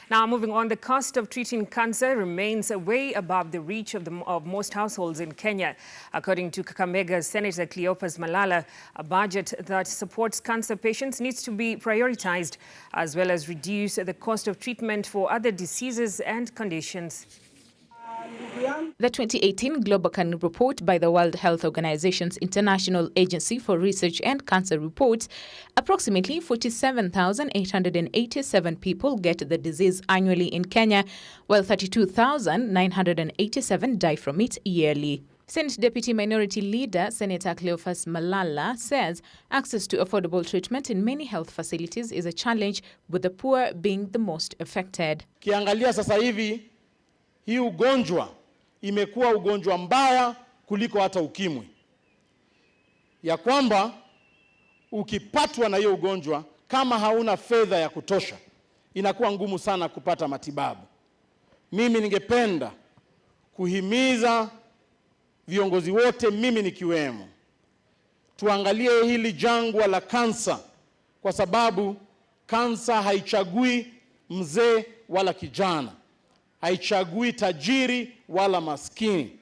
Now, moving on, the cost of treating cancer remains way above the reach of most households in Kenya. According to Kakamega's Senator Cleopas Malala, a budget that supports cancer patients needs to be prioritized, as well as reduce the cost of treatment for other diseases and conditions. The 2018 Global Cancer Report by the World Health Organization's International Agency for Research and Cancer reports approximately 47,887 people get the disease annually in Kenya, while 32,987 die from it yearly. Senate Deputy Minority Leader Senator Cleopas Malala says access to affordable treatment in many health facilities is a challenge, with the poor being the most affected. Kiangalia sasa hivi hii ugonjwa imekuwa ugonjwa mbaya kuliko hata ukimwi, ya kwamba ukipatwa na hiyo ugonjwa kama hauna fedha ya kutosha inakuwa ngumu sana kupata matibabu. Mimi ningependa kuhimiza viongozi wote, mimi nikiwemo, tuangalie hili jangwa la kansa, kwa sababu kansa haichagui mzee wala kijana, haichagui tajiri wala maskini.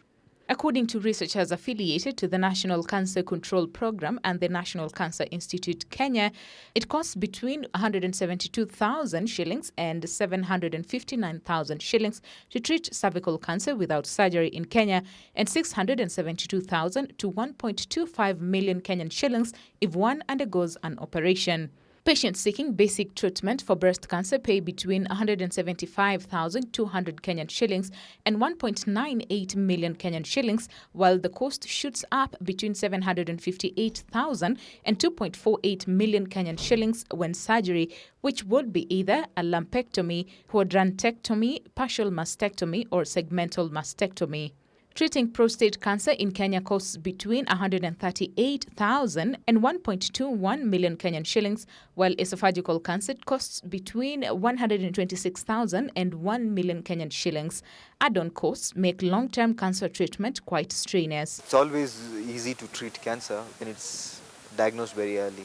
According to researchers affiliated to the National Cancer Control Program and the National Cancer Institute Kenya, it costs between 172,000 shillings and 759,000 shillings to treat cervical cancer without surgery in Kenya, and 672,000 to 1.25 million Kenyan shillings if one undergoes an operation. Patients seeking basic treatment for breast cancer pay between 175,200 Kenyan shillings and 1.98 million Kenyan shillings, while the cost shoots up between 758,000 and 2.48 million Kenyan shillings when surgery, which would be either a lumpectomy, quadrantectomy, partial mastectomy, or segmental mastectomy. Treating prostate cancer in Kenya costs between 138,000 and 1.21 million Kenyan shillings, while esophageal cancer costs between 126,000 and 1 million Kenyan shillings. Add-on costs make long-term cancer treatment quite strenuous. It's always easy to treat cancer when it's diagnosed very early,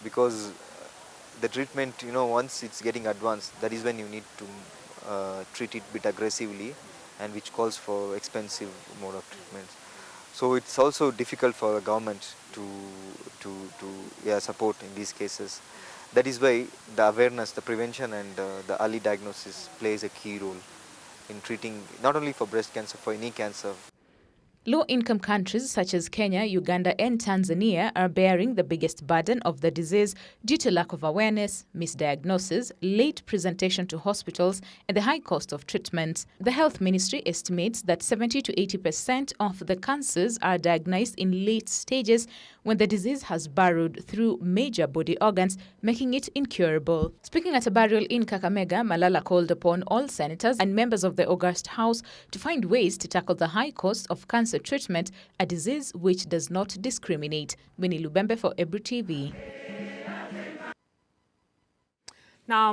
because the treatment, once it's getting advanced, that is when you need to treat it a bit aggressively, and which calls for expensive mode of treatment. So it's also difficult for the government to support in these cases. That is why the awareness, the prevention and the early diagnosis plays a key role in treating not only for breast cancer, for any cancer. Low-income countries such as Kenya, Uganda and Tanzania are bearing the biggest burden of the disease due to lack of awareness, misdiagnosis, late presentation to hospitals, and the high cost of treatment. The Health Ministry estimates that 70 to 80% of the cancers are diagnosed in late stages when the disease has burrowed through major body organs, making it incurable. Speaking at a burial in Kakamega, Malala called upon all senators and members of the August House to find ways to tackle the high cost of cancer treatment, a disease which does not discriminate. Winnie Lubembe for Ebru TV. Now,